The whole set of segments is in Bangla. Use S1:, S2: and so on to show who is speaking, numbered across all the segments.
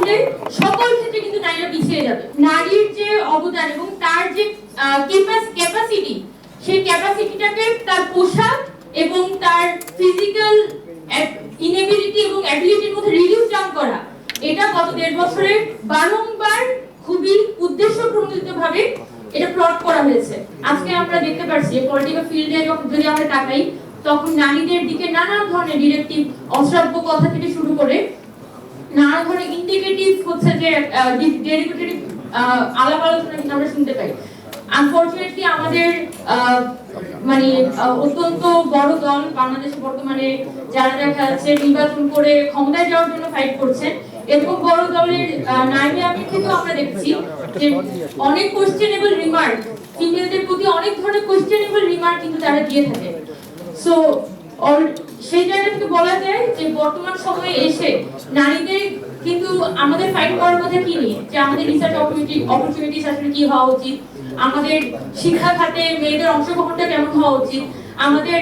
S1: তাহলে সকল ক্ষেত্রে কিন্তু নারীরা পিছিয়ে যাবে। নারীর যে অবদান এবং তার যে ক্যাপাসিটি, সেই ক্যাপাসিটিটাকে তার পোশাক এবং তার ফিজিক্যাল ইনএবিলিটি এবং অ্যাবিলিটির মধ্যে রিডিউস ডাউন করা, এটা গত 1.5 বছরে বারংবার খুবই উদ্দেশ্য প্রণোদিতভাবে এটা প্লট করা হয়েছে। আজকে আমরা দেখতে পাচ্ছি পলিটিক্যাল ফিল্ডে যদি আমরা তাকাই, তখন নারীদের দিকে নানা ধরনের ডিরেক্টিভ, অশ্রাব্য কথা থেকে শুরু করে নানা ধরনের ইন্ডিকেটিভ হচ্ছে যে ডেরিভেটিভ আলাপ আলোচনা কিন্তু আমরা শুনতে পাই। আনফরচুনেটলি আমাদের মানে অত্যন্ত বড় দল বাংলাদেশে বর্তমানে যারা দেখা যাচ্ছে নির্বাচন করে ক্ষমতায় যাওয়ার জন্য ফাইট করছেন, এরকম বড় দলের নারী আমির থেকেও আমরা দেখছি যে অনেক কোয়েশ্চেনেবল রিমার্ক, ফিমেলদের প্রতি অনেক ধরনের কোয়েশ্চেনেবল রিমার্ক কিন্তু তারা দিয়ে থাকে। সো সেই জায়গা থেকে বলা যায় যে বর্তমান সময়ে এসে নারীদের কিন্তু আমাদের ফাইট করার কথা কি নিয়ে, যে আমাদের রিসার্চ অপরচুনিটিস আসলে কি হওয়া উচিত, আমাদের শিক্ষা খাতে মেয়েদের অংশগ্রহণটা কেমন হওয়া উচিত, আমাদের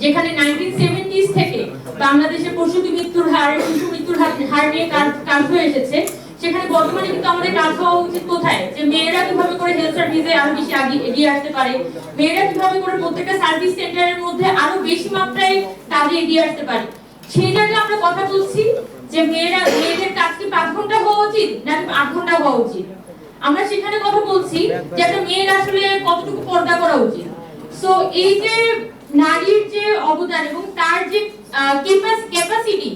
S1: যেখানে 1970s থেকে বাংলাদেশে প্রসূতি মৃত্যুর হার, শিশু মৃত্যুর হার নিয়ে কাজ হয়ে এসেছে, সেখানে বর্তমানে কিন্তু আমাদের কাজ হওয়া উচিত কোথায়, যে মেয়েরা কিভাবে করে হেলথ সার্ভিসে আরো বেশি এগিয়ে আসতে পারে, মেয়েরা কিভাবে করে প্রত্যেকটা সার্ভিস সেন্টারের মধ্যে আরো বেশি মাত্রায় কাজে এগিয়ে আসতে পারে। সেই জায়গায় আমরা কথা বলছি যে মেয়েদের কাজ কি 5 ঘন্টা হওয়া উচিত নাকি 8 ঘন্টা হওয়া উচিত। আমরা সেখানে কথা বলছি যে একটা মেয়ের আসলে কতটুকু পর্দা করা উচিত। সো এই যে নারীর যে অবদান এবং তার যে ক্যাপাসিটি,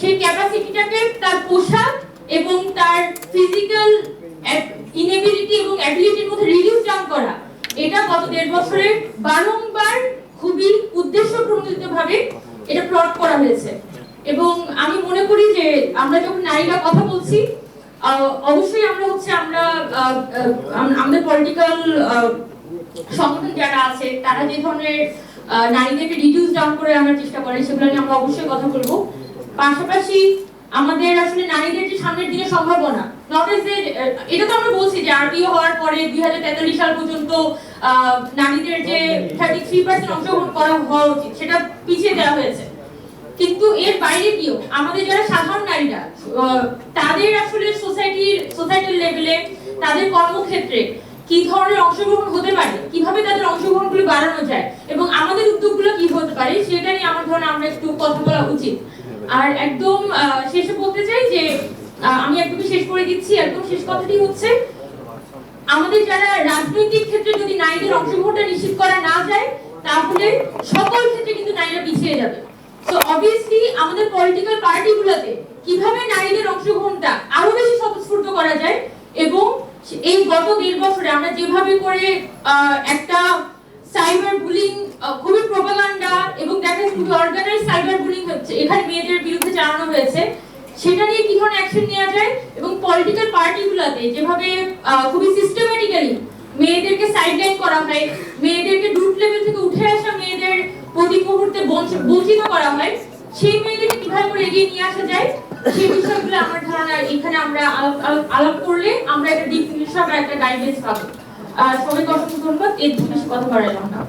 S1: সেই ক্যাপাসিটিটাকে তার পোশাক এবং তার ফিজিক্যাল ইনএবিলিটি এবং অ্যাবিলিটির মধ্যে রিডিউস ডাউন করা, এটা গত 1.5 বছরে বারংবার খুবই উদ্দেশ্য প্রণোদিতভাবে এটা প্লট করা হয়েছে। এবং আমি মনে করি যে আমরা যখন নারীরা কথা বলছি, অবশ্যই আমরা আমাদের পলিটিক্যাল সংগঠন যারা আছে তারা যে ধরনের নারীদেরকে রিডিউস ডাউন করে আনার চেষ্টা করে, সেগুলো নিয়ে আমরা অবশ্যই কথা বলবো। পাশাপাশি আমাদের আসলে নারীদের যে সামনের দিকে সম্ভাবনা, নট এজ এটা তো আমরা বলছি যে আরপিও হওয়ার পরে 2043 সাল পর্যন্ত নারীদের যে 33% অংশগ্রহণ করা হওয়া উচিত, সেটা পিছিয়ে দেওয়া হয়েছে। কিন্তু এর বাইরে গিয়েও আমাদের যারা সাধারণ নারীরা, তাদের আসলে সোসাইটির লেভেলে তাদের কর্মক্ষেত্রে কি ধরনের অংশগ্রহণ হতে পারে, কিভাবে তাদের অংশগ্রহণগুলো বাড়ানো যায় এবং আমাদের উদ্যোগগুলো কি হতে পারে, সেটা নিয়ে আমার ধারণা আমরা একটু কথা বলা উচিত। আর একদম শেষে বলতে চাই যে আমি একদমই শেষ করে দিচ্ছি, একদম শেষ কথাটি হচ্ছে আমাদের যারা রাজনৈতিক ক্ষেত্রে যদি নারীদের অংশগ্রহণটা নিশ্চিত করা না যায়, তাহলে সকল ক্ষেত্রে কিন্তু নারীরা পিছিয়ে যাবে। সো অবভিয়াসলি আমাদের পলিটিক্যাল পার্টিগুলোতে কিভাবে নারীদের অংশগ্রহণটা আরো বেশি স্বতঃস্ফূর্ত করা যায়, এবং এই গত 1.5 বছরে আমরা যেভাবে করে একটা সাইবার বুলিং, খুবই প্রোপাগান্ডা এবং দেখা খুবই অর্গানাইজ সাইবার বুলিং হচ্ছে এখানে মেয়েদের বিরুদ্ধে চালানো হয়েছে, সেটা নিয়ে কি ধরনের অ্যাকশন নেওয়া যায়, এবং পলিটিক্যাল পার্টিগুলোতে যেভাবে খুবই সিস্টেম্যাটিক্যালি মেয়েদেরকে সাইডলাইন করা হয়, মেয়েদেরকে রুট লেভেল থেকে উঠে আসা মেয়েদের প্রতি মুহূর্তে বঞ্চিত করা হয়, সেই মেয়েদেরকে কিভাবে করে এগিয়ে নিয়ে আসা যায়, সেই বিষয়গুলো আমার ধারণা এখানে আমরা আলাপ করলে আমরা একটা ডিফিনিশন বা একটা গাইডলাইন্স পাবো। সবাইকে অসংখ্য ধন্যবাদ। এর বেশি কথা বলা যাবে না।